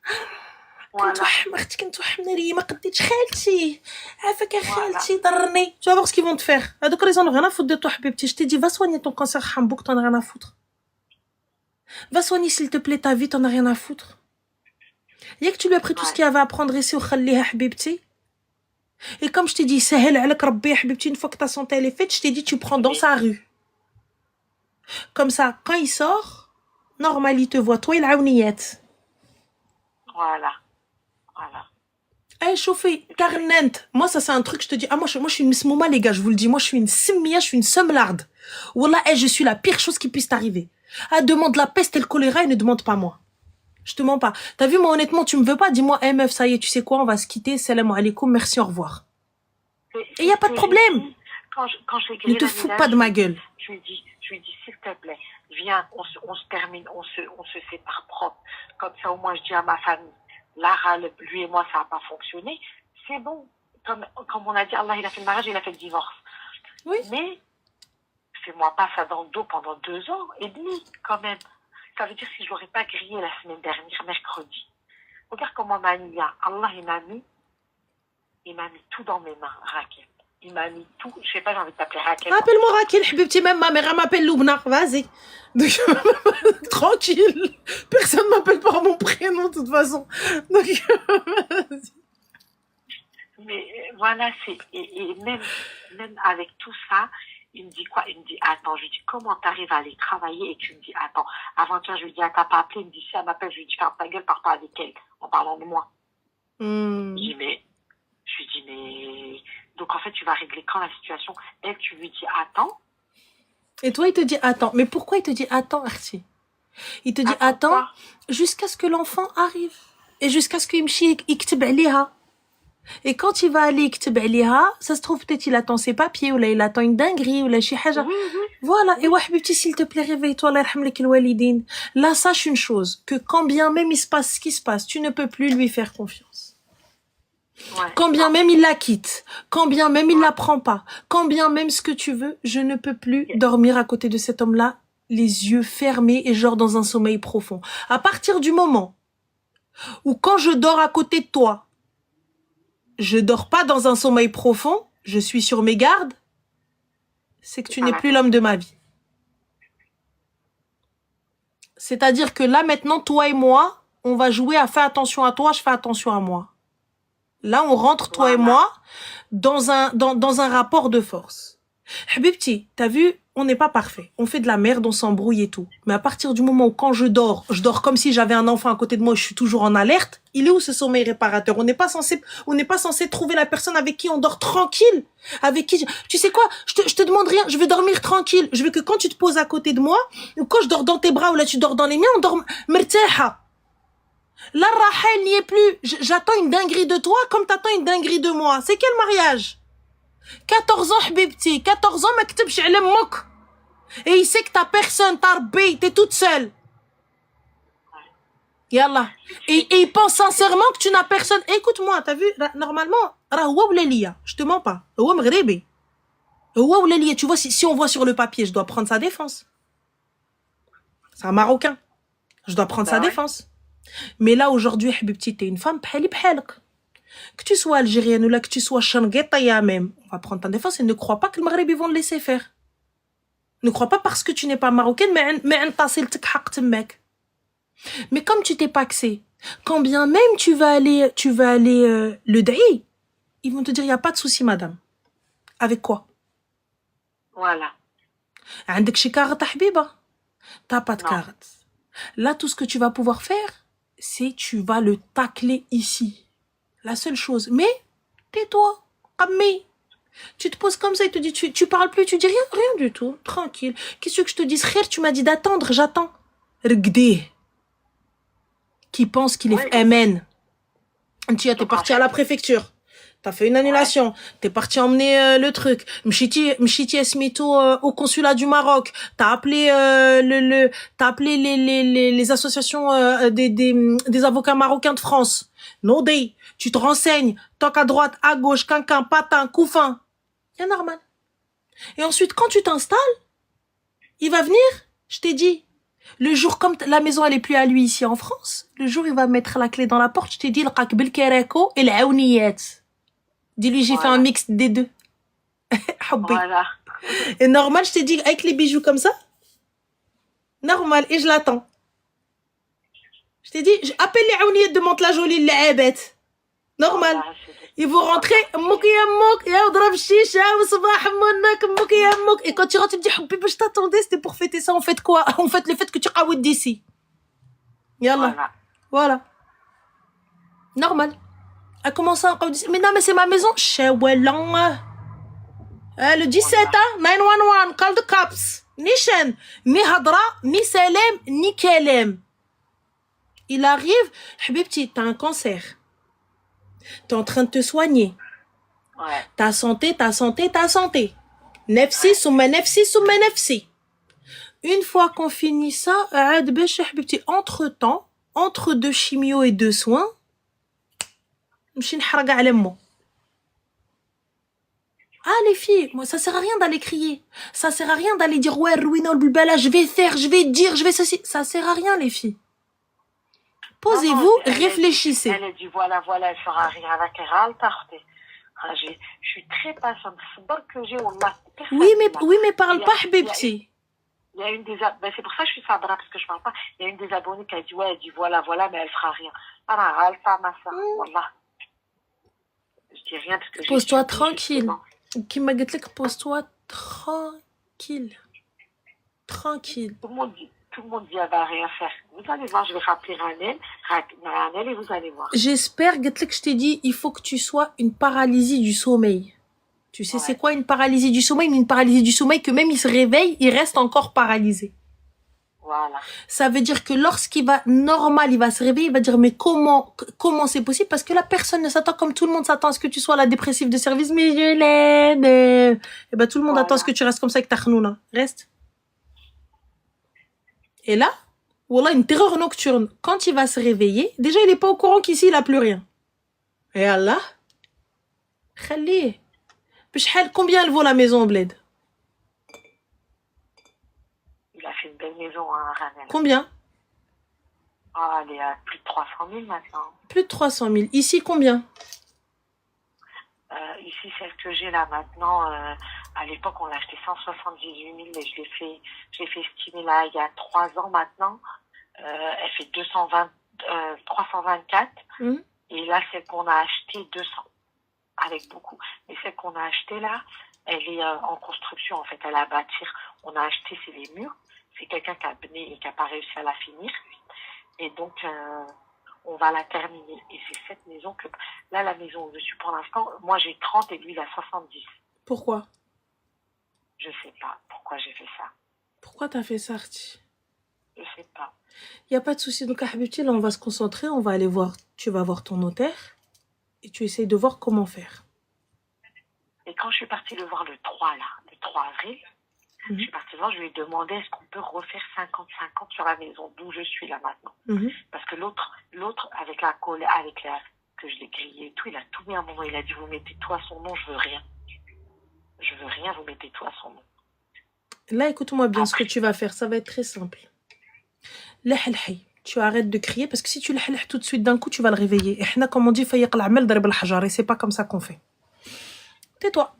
اختي كنتوحم ناري ما قديتش خالتي عافاك يا خالتي ضرني. Tu vas voir ce qu'ils vont te faire. هذوك ils en ont rien à foutre de toi حبيبتي. Je t'ai dit va soigner ton cancer Hambouk, t'en as rien à foutre. Va soigner s'il te plaît ta vie, t'en as rien à foutre. ياك tu lui as pris tout ce qu'il y avait à prendre ici وخليها حبيبتي. Et comme je t'ai dit سهل عليك ربي يا حبيبتي, une fois que ta santé elle est faite, je t'ai dit tu prends dans sa rue. Comme ça quand il sort normal, il te voit, toi, il a une Voilà. Eh, chauffez, carnente. Moi, ça, c'est un truc, je te dis, moi, je suis une mismouma, les gars, je vous le dis. Moi, je suis une simia, je suis une semlarde. Wallah, je suis la pire chose qui puisse t'arriver. Demande la peste et le choléra et ne demande pas moi. Je te mens pas. T'as vu, moi, honnêtement, tu me veux pas, dis-moi, meuf, ça y est, tu sais quoi, on va se quitter, salam alaikum, merci, au revoir. Et y a pas de problème. Quand je ne te fous pas de ma gueule. Je lui dis, s'il te plaît, viens, on se termine, on se sépare propre. Comme ça, au moins, je dis à ma famille, Lara, lui et moi, ça n'a pas fonctionné. C'est bon. Comme on a dit, Allah, il a fait le mariage, il a fait le divorce. Oui. Mais, fais-moi pas ça dans le dos pendant 2 ans et demi, quand même. Ça veut dire si je l'aurais pas grillé la semaine dernière, mercredi. Regarde comment m'a mis, Allah, il m'a mis tout dans mes mains, Raquel. Il m'a mis tout. Je sais pas, j'ai envie de t'appeler Raquel. Appelle-moi Raquel, Habibti, même ma mère m'appelle Loubna, vas-y. Donc, tranquille. Personne m'appelle par mon prénom, de toute façon. Donc, vas-y. Mais voilà, et même avec tout ça, il me dit quoi? Il me dit, attends, je lui dis, comment t'arrives à aller travailler? Et tu me dis, attends, avant-hier, je lui dis, t'as pas appelé? Il me dit, si elle m'appelle, je lui dis, ferme ta gueule, pars pas avec elle, en parlant de moi. Je lui dis, mais, donc en fait, tu vas régler quand la situation? Elle, tu lui dis, attends. Et toi, il te dit, attends. Mais pourquoi il te dit, attends, Arti? Il te dit, attends, jusqu'à ce que l'enfant arrive. Et jusqu'à ce qu'il me chie, iktib aliha. Et quand il va aller iktib aliha, ça se trouve, peut-être il attend ses papiers, ou là, il attend une dinguerie, ou là, chi haja. Oui. Voilà. Et ouais, Habibti, s'il te plaît, réveille-toi, Allah yarhamlik al-walidin. Là, sache une chose, que quand bien même il se passe ce qui se passe, tu ne peux plus lui faire confiance. Ouais. Quand bien même il la quitte, quand bien même il la prend pas, quand bien même ce que tu veux, je ne peux plus dormir à côté de cet homme-là, les yeux fermés et genre dans un sommeil profond. À partir du moment où quand je dors à côté de toi, je dors pas dans un sommeil profond, je suis sur mes gardes, c'est que tu n'es plus l'homme de ma vie. C'est-à-dire que là maintenant, toi et moi, on va jouer à faire attention à toi, je fais attention à moi. Là, on rentre, toi et moi, dans un rapport de force. Habibti, t'as vu, on n'est pas parfait. On fait de la merde, on s'embrouille et tout. Mais à partir du moment où quand je dors comme si j'avais un enfant à côté de moi, je suis toujours en alerte. Il est où ce sommeil réparateur? On n'est pas censé trouver la personne avec qui on dort tranquille. Avec qui, tu sais quoi? Je te demande rien. Je veux dormir tranquille. Je veux que quand tu te poses à côté de moi, ou quand je dors dans tes bras, ou là tu dors dans les miens, on dort mertaha. Là, Rahel n'y est plus. J'attends une dinguerie de toi comme t'attends une dinguerie de moi. C'est quel mariage? 14 ans, Habibti. 14 ans, maktebsh ala mouk. Et il sait que t'as personne, t'as rabbi, t'es toute seule. Yallah. Et il pense sincèrement que tu n'as personne. Écoute-moi, t'as vu, normalement, Rahwa ou Liya, je te mens pas. Rahwa Mghribi. Rahwa ou Liya, tu vois, si on voit sur le papier, je dois prendre sa défense. C'est un Marocain. Je dois prendre sa défense. Mais là, aujourd'hui, Habibti, t'es une femme, bhali bhalak. Que tu sois algérienne ou là, que tu sois changueta même, on va prendre ta défense et ne crois pas que le Maghreb, ils vont le laisser faire. Ne crois pas parce que tu n'es pas marocaine, mais comme tu t'es paxé, quand bien même tu vas aller le da'i, ils vont te dire, il n'y a pas de souci, madame. Avec quoi? Voilà. عندك شي carte, Habiba? T'as pas de carte. Là, tout ce que tu vas pouvoir faire, c'est tu vas le tacler ici. La seule chose. Mais, tais-toi. Kammi. Tu te poses comme ça, il te dit, tu parles plus, tu dis rien du tout. Tranquille. Qu'est-ce que je te dis? Frère, tu m'as dit d'attendre, j'attends. Regdé. Qui pense qu'il est amen. Tu es parti à la préfecture. T'as fait une annulation. T'es parti emmener le truc. Mchiti Esmito au consulat du Maroc. T'as appelé les associations des avocats marocains de France. No day. Tu te renseignes. Toc à droite, à gauche, quinquin, patin, couffin. C'est normal. Et ensuite, quand tu t'installes, il va venir, je t'ai dit. Le jour, comme la maison, elle est plus à lui ici en France, le jour, il va mettre la clé dans la porte, je t'ai dit, le bil kereko et l'aouniyat. Dis-lui, j'ai fait un mix des deux. Voilà. Et normal, je t'ai dit, avec les bijoux comme ça, normal, et je l'attends. Je t'ai dit, appelle les aouniyat, demande la jolie, les bête. Normal. Ils vont rentrer, et quand tu rentres, tu me dis, je t'attendais, c'était pour fêter ça, on fait quoi? On fête le fait que tu raouides d'ici. Yallah. Voilà. Normal. Elle commence à dire, mais non, mais c'est ma maison. Le 17, hein, 911, call the cops. Ni chen, ni hadra, ni salem, ni kelem. Il arrive, Habibti, t'as un cancer. T'es en train de te soigner. Ta santé. Nefsi, soumma nefsi. Une fois qu'on finit ça, entre-temps, entre 2 chimios et 2 soins, نمشي نحرق على مو. Ah les filles, moi ça sert à rien d'aller crier. Ça sert à rien d'aller dire ouais Rouina ou Bilbala, je vais faire, je vais dire, je vais ceci. Ça sert à rien les filles. Posez-vous, réfléchissez. Elle a dit voilà, elle fera rien avec elle. Je suis très patiente. Oui, mais parle pas, Habibti. Il y a une des ben, c'est pour ça que je suis sabra parce que je parle pas. Il y a une des abonnées qui a dit ouais, elle dit voilà, mais elle fera rien. Wallah. Je dis rien parce que pose-toi tranquille. Qui m'a dit que pose-toi tranquille. Tranquille. Tout le monde dit elle va rien faire. Vous allez voir, je vais rappeler Ranel et vous allez voir. J'espère que je t'ai dit il faut que tu sois une paralysie du sommeil. Tu sais c'est quoi une paralysie du sommeil? Une paralysie du sommeil que même il se réveille, il reste encore paralysé. Voilà. Ça veut dire que lorsqu'il va normal, il va se réveiller, il va dire mais comment c'est possible? Parce que la personne ne s'attend comme tout le monde s'attend à ce que tu sois la dépressive de service, mais je l'aide. Et ben tout le monde attend à ce que tu restes comme ça avec ta khnouna. Reste. Et là, voilà une terreur nocturne. Quand il va se réveiller, déjà il est pas au courant qu'ici il a plus rien. Et Allah, khalih. Combien elle vaut la maison au bled? Il a fait une belle maison, hein, Ranel. Combien? Ah, elle est à plus de 300 000 maintenant. Plus de 300 000. Ici, combien? Ici, celle que j'ai là maintenant, à l'époque, on l'a acheté 178 000 et je l'ai fait estimer là il y a 3 ans maintenant. Elle fait 324. Et là, celle qu'on a achetée, 200. Avec beaucoup. Mais celle qu'on a achetée là, elle est en construction en fait. Elle est à bâtir. On a acheté, c'est les murs. C'est quelqu'un qui a mené et qui n'a pas réussi à la finir. Et donc, on va la terminer. Et c'est cette maison que... Là, la maison où je suis pour l'instant, moi j'ai 30 et lui il a 70. Pourquoi? Je sais pas pourquoi j'ai fait ça. Pourquoi t'as fait ça, Arti? Je sais pas. Il n'y a pas de souci. Donc, Habibti, là, on va se concentrer. On va aller voir... Tu vas voir ton notaire. Et tu essayes de voir comment faire. Et quand je suis partie le voir le 3 avril, je suis partie voir, je lui ai demandé est-ce qu'on peut refaire 50-50 sur la maison d'où je suis là maintenant. Parce que l'autre avec la colle, que je l'ai grillé et tout, il a tout mis à un moment, il a dit vous mettez tout à son nom, je veux rien. Je veux rien, vous mettez tout à son nom. Là, écoute-moi bien. Après, ce que tu vas faire, ça va être très simple. Tu arrêtes de crier parce que si tu le halih tout de suite d'un coup, tu vas le réveiller. Et hna, comme on dit, fayiq l'amel darib al-hajar. Et c'est pas comme ça qu'on fait. Tais-toi.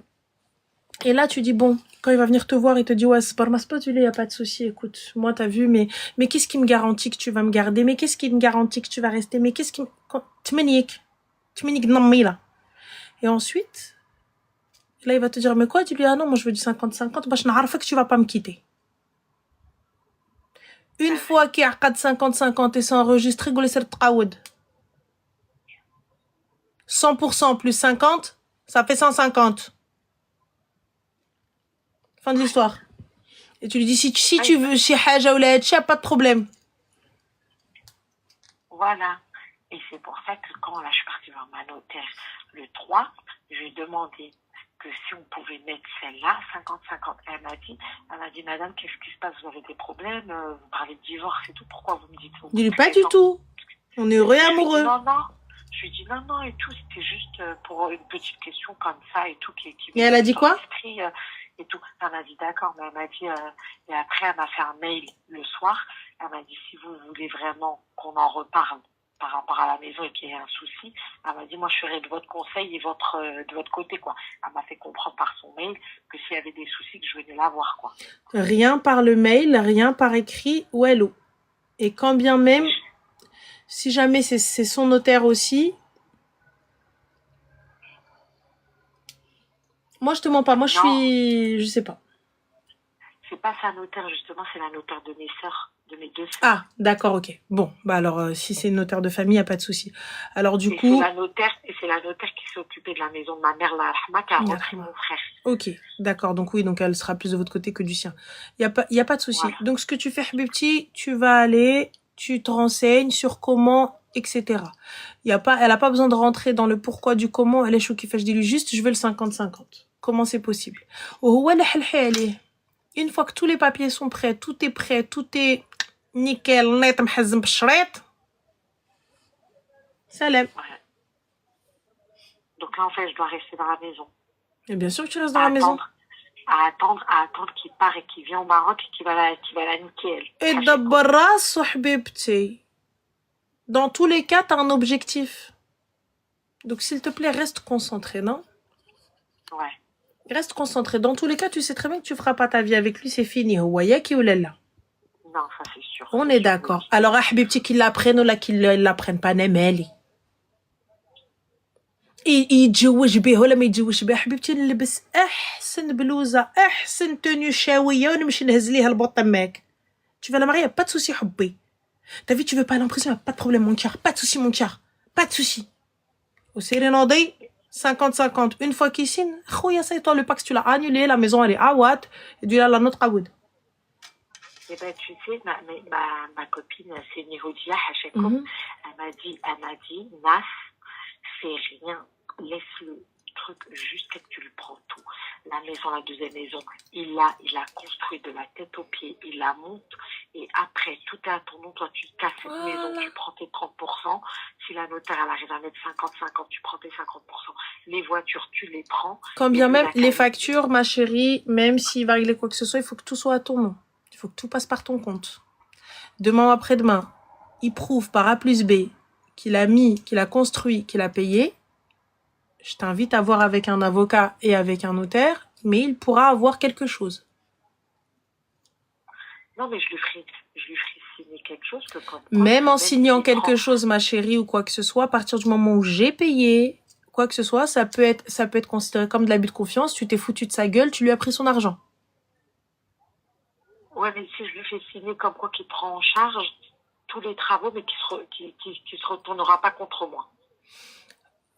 Et là, tu dis, bon, quand il va venir te voir, il te dit, ouais, c'est pas il y a pas de souci, écoute, moi, t'as vu, mais qu'est-ce qui me garantit que tu vas me garder? Mais qu'est-ce qui me garantit que tu vas rester? Mais qu'est-ce qui me... Tmenik nammi, là. Et ensuite, là, il va te dire, mais quoi? Tu lui dis, ah non, moi, je veux du 50-50, bah, je n'arrive que tu vas pas me quitter. Une fois qu'il y a 50-50 et c'est enregistré, 100% plus 50, ça fait 150. Fin de l'histoire. Et tu lui dis, si tu veux, chez Haja ou la pas de problème. Voilà. Et c'est pour ça que quand là, je suis partie voir ma notaire le 3, je lui ai demandé que si on pouvait mettre celle-là, 50-50. Elle m'a dit, madame, qu'est-ce qui se passe? Vous avez des problèmes? Vous parlez de divorce et tout. Pourquoi vous me dites ça? Il n'est pas du tout. On est heureux et amoureux. Je lui ai dit non et tout. C'était juste pour une petite question comme ça et tout. Et elle a dit quoi? Et tout. Elle m'a dit d'accord, mais elle m'a dit, et après elle m'a fait un mail le soir. Elle m'a dit si vous voulez vraiment qu'on en reparle par rapport à la maison et qu'il y ait un souci, elle m'a dit moi je serai de votre conseil et de votre côté quoi. Elle m'a fait comprendre par son mail que s'il y avait des soucis que je venais la voir quoi. Rien par le mail, rien par écrit ou hello. Et quand bien même, si jamais c'est son notaire aussi. Moi, je te mens pas. Moi, je sais pas. C'est pas sa notaire, justement, c'est la notaire de mes sœurs, de mes 2 sœurs. Ah, d'accord, ok. Bon, bah alors, si c'est une notaire de famille, y a pas de souci. Alors, du coup... C'est la notaire qui s'est occupée de la maison de ma mère, la Rahma, qui a repris mon frère. Ok, d'accord. Donc oui, donc elle sera plus de votre côté que du sien. Y a pas de souci. Voilà. Donc, ce que tu fais, Habibti, tu vas aller, tu te renseignes sur comment, etc. Elle a pas besoin de rentrer dans le pourquoi du comment. Elle est choquée. Je dis-lui juste, je veux le 50-50. Comment c'est possible? Une fois que tous les papiers sont prêts, tout est nickel, net, محزم بالشريط. Salam. Donc là, en fait, je dois rester dans la maison. Et bien sûr que tu restes dans la maison. À attendre qu'il part et qu'il vient au Maroc et qu'il va la niquer, elle. Et d'abord, صاحبتي. Dans tous les cas, tu as un objectif. Donc, s'il te plaît, reste concentré, non? Ouais. Reste concentré. Dans tous les cas, tu sais très bien que tu feras pas ta vie avec lui, c'est fini. Ouayaki ou lella. Non, ça c'est sûr. On est d'accord. Oui. Alors, Habibti, qu'ils l'apprennent ou là qu'ils l'apprennent pas, Nemeli. يتزوج به ولا ما يتزوجش به حبيبتي نلبس احسن بلوزه احسن تونيو شاويه ونمشي نهز ليها البطه ماك. Tu vas la marier, pas de souci حبي. T'as vu, tu veux pas aller en prison, pas de problème mon cœur, pas de souci mon cœur, pas de souci. Au Sérénandé, 50-50. Une fois qu'il signe, خويا ça y est, toi le Pax tu l'as annulé, la maison elle est à Watt, et du là la nôtre à Wood. Eh ben, tu sais, ma copine, c'est Niroudia Hachekoum, elle m'a dit, Nas, c'est rien, laisse le truc jusqu'à que tu lui prends tout. La maison, la deuxième maison, il a construit de la tête aux pieds, il la monte, et après, tout est à ton nom, toi, tu casses cette maison, tu prends tes 30%, si la notaire, elle arrive à mettre 50-50, tu prends tes 50%, les voitures, tu les prends. Quand bien même, les factures, ma chérie, même s'il va régler quoi que ce soit, il faut que tout soit à ton nom. Il faut que tout passe par ton compte. Demain ou après-demain, il prouve par A plus B qu'il a construit, qu'il a payé. Je t'invite à voir avec un avocat et avec un notaire, mais il pourra avoir quelque chose. Non, mais je lui ferai signer quelque chose que quand même en signant quelque chose, ma chérie, ou quoi que ce soit, à partir du moment où j'ai payé, quoi que ce soit, ça peut être considéré comme de l'abus de confiance. Tu t'es foutu de sa gueule, tu lui as pris son argent. Ouais, mais si je lui fais signer comme quoi qu'il prend en charge tous les travaux, mais qui se retournera pas contre moi.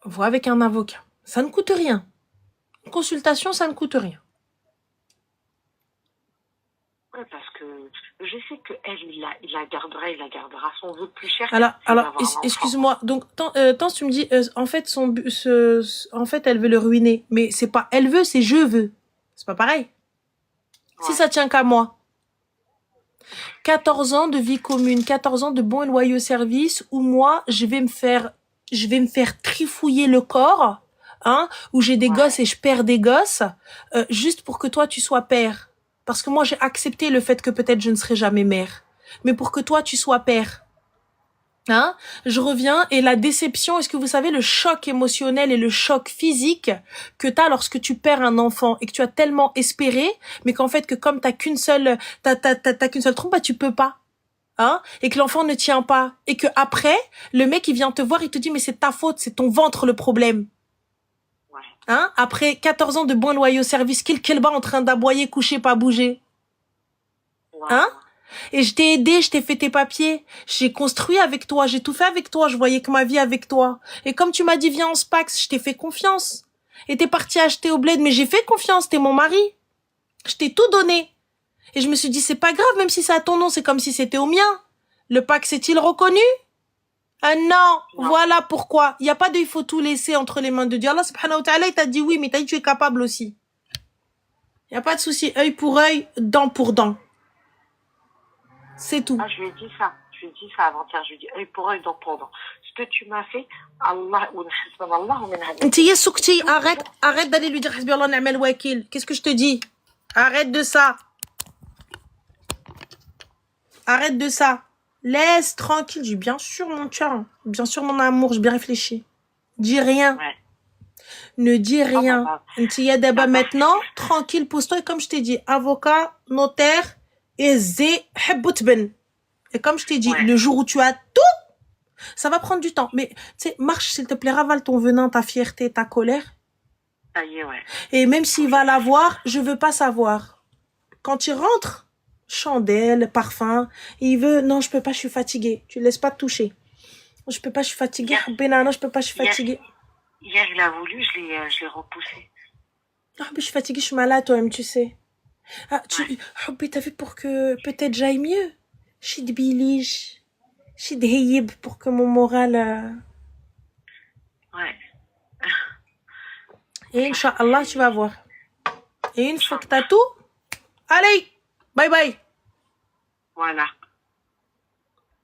Vois avec un avocat. Ça ne coûte rien. Une consultation, ça ne coûte rien. Ouais, parce que je sais que elle, il la gardera son vœu plus cher. Alors, excuse-moi. Donc, tant tu me dis, en fait, en fait, elle veut le ruiner. Mais c'est pas elle veut, c'est je veux. C'est pas pareil. Ouais. Si ça tient qu'à moi. 14 ans de vie commune, 14 ans de bons et loyaux services où moi, je vais me faire trifouiller le corps, hein, où j'ai des gosses et je perds des gosses, juste pour que toi, tu sois père. Parce que moi, j'ai accepté le fait que peut-être je ne serai jamais mère. Mais pour que toi, tu sois père. Hein? Je reviens et la déception, est-ce que vous savez le choc émotionnel et le choc physique que t'as lorsque tu perds un enfant et que tu as tellement espéré, mais qu'en fait que comme t'as qu'une seule trompe, bah tu peux pas. Hein? Et que l'enfant ne tient pas. Et que après, le mec il vient te voir, il te dit mais c'est ta faute, c'est ton ventre le problème. Ouais. Hein? Après 14 ans de bons loyaux services, quel bas en train d'aboyer, coucher, pas bouger. Ouais. Hein? Et je t'ai aidé, je t'ai fait tes papiers, j'ai construit avec toi, j'ai tout fait avec toi, je voyais que ma vie avec toi. Et comme tu m'as dit viens en Spax, je t'ai fait confiance. Et t'es parti acheter au bled, mais j'ai fait confiance, t'es mon mari. Je t'ai tout donné. Et je me suis dit c'est pas grave, même si c'est à ton nom, c'est comme si c'était au mien. Le Pax est-il reconnu? Ah non, voilà pourquoi. Il y a pas de il faut tout laisser entre les mains de Dieu. Allah subhanahu wa ta'ala, il t'a dit oui, mais t'as dit tu es capable aussi. Il y a pas de souci, œil pour œil, dent pour dent. C'est tout. Ah, je lui ai dit ça avant-hier. Je lui ai dit œil pour œil, dent pour dent. Ce que tu m'as fait, Allah, arrête d'aller lui dire Hasbi Allah ni'mal wakil. Qu'est-ce que je te dis? Arrête de ça. Arrête de ça. Laisse tranquille. J'ai bien sûr mon cœur. Bien sûr mon amour. J'ai bien réfléchi. Dis rien. Ouais. Ne dis rien. Maintenant, tranquille, pose-toi. Et comme je t'ai dit, avocat, notaire, et comme je t'ai dit, le jour où tu as tout, ça va prendre du temps. Mais, tu sais, marche, s'il te plaît, ravale ton venin, ta fierté, ta colère. Ça y est, ouais. Et même s'il va l'avoir, je veux pas savoir. Quand il rentre, chandelle, parfum, il veut, non, je peux pas, je suis fatiguée. Tu laisses pas te toucher. Je peux pas, je suis fatiguée. Non, je peux pas, je suis fatiguée. Hier, il a voulu, je l'ai repoussé. Ah, mais je suis fatiguée, je suis malade, toi-même, tu sais. Ah, t'as vu pour que peut-être j'aille mieux. Je suis de bilige. Je suis de heyib pour que mon moral... Ouais. Et Inch'Allah, tu vas voir. Et une fois que t'as tout, allez, bye bye. Voilà.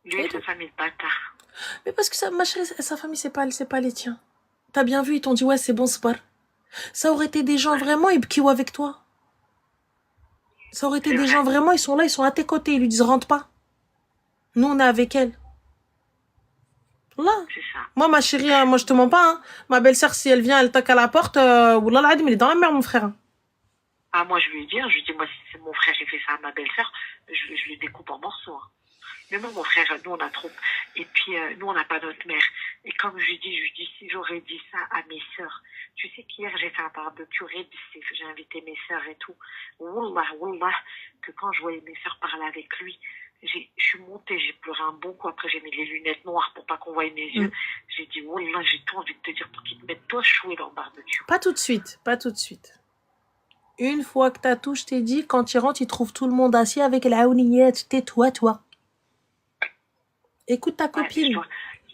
Lui et sa famille, bâtard. Mais parce que ma chérie, sa famille, c'est pas les tiens. T'as bien vu, ils t'ont dit ouais, c'est bon, spar. Ça aurait été des gens vraiment, ils kiwent avec toi. Ça aurait été C'est des vrai. gens vraiment, ils sont là, ils sont à tes côtés, ils lui disent rentre pas. Nous, on est avec elle. Là. C'est ça. Moi, ma chérie, moi, je te mens pas. Hein. Ma belle-sœur, si elle vient, elle toque à la porte, Wallah l'Adim, il est dans la mer, mon frère. Ah, moi, je lui ai dit, hein, je lui ai dit, moi, si c'est mon frère qui fait ça à ma belle-sœur, je lui découpe en morceaux. Hein. Mais moi, mon frère, nous, on a trop. Et puis, nous, on n'a pas notre mère. Et comme je lui dis, si j'aurais dit ça à mes sœurs, tu sais qu'hier, j'ai fait un barbecue rébissif, j'ai invité mes sœurs et tout. Wallah, que quand je voyais mes sœurs parler avec lui, je suis montée, j'ai pleuré un bon coup. Après, j'ai mis les lunettes noires pour pas qu'on voie mes yeux. J'ai dit, wallah, j'ai tout envie de te dire pour qu'ils te mettent toi choué dans le barbecue. Pas tout de suite, pas tout de suite. Une fois que t'as tout, je t'ai dit, quand il rentre, il trouve tout le monde assis avec la aouniyette. Tais-toi, toi. Écoute ta copine.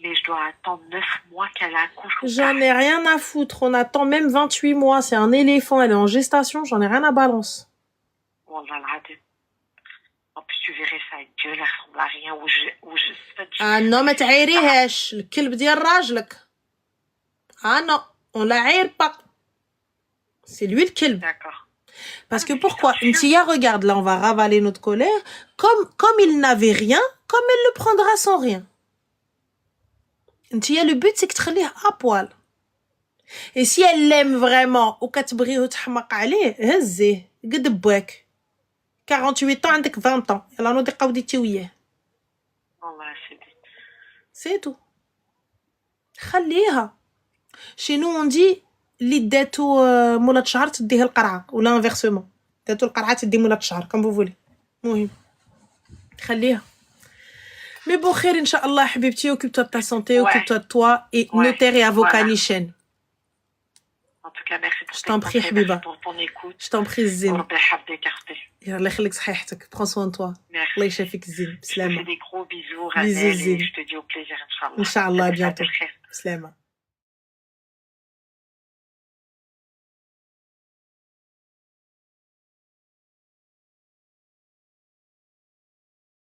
Mais je dois attendre 9 mois qu'elle accouche. J'en ai rien à foutre. On attend même 28 mois. C'est un éléphant. Elle est en gestation. J'en ai rien à balance. Wallah l'Adim. En plus, tu verrais sa gueule, elle ressemble à rien. Ah non, ما تعيريهاش. الكلب ديال راجلك. Ah non, on la aire pas. C'est lui le kelb. D'accord. Parce que pourquoi? Ntia, regarde, là, on va ravaler notre colère. Comme il n'avait rien, comme elle le prendra sans rien. Ntia, le but, c'est que tu à poil. Et si elle l'aime vraiment, ou كتبغيه وتحمق عليه, هزيه, قد بواك. 48 ans, عندك 20 ans. يلا نوضي قوديتي وياه. Wallah, c'est dit. C'est tout. خليها. Chez nous, on dit, اللي داتو مولات شهر تديه القرعة. ولا inversement. داتو القرعة تدي مولات شهر. Comme vous voulez. مهم. خليها. Mais bon, khair, Inch'Allah, habibti, occupe-toi de ta santé, occupe-toi de toi, et notaire et avocat nichen. En tout cas, merci pour Je t'en prie, Habiba. pour ton écoute. Je t'en prie, Zine. وربي يحفظك أختي. يلا يخليك صحيحتك. Prends soin de toi. Merci. الله يشافيك زين. Je te fais بسلامة. des gros bisous, Bisous, Ramel, Zine. et je te dis au plaisir, Inch'Allah. Inch'Allah, à Salut, bientôt. frère. بسلامة.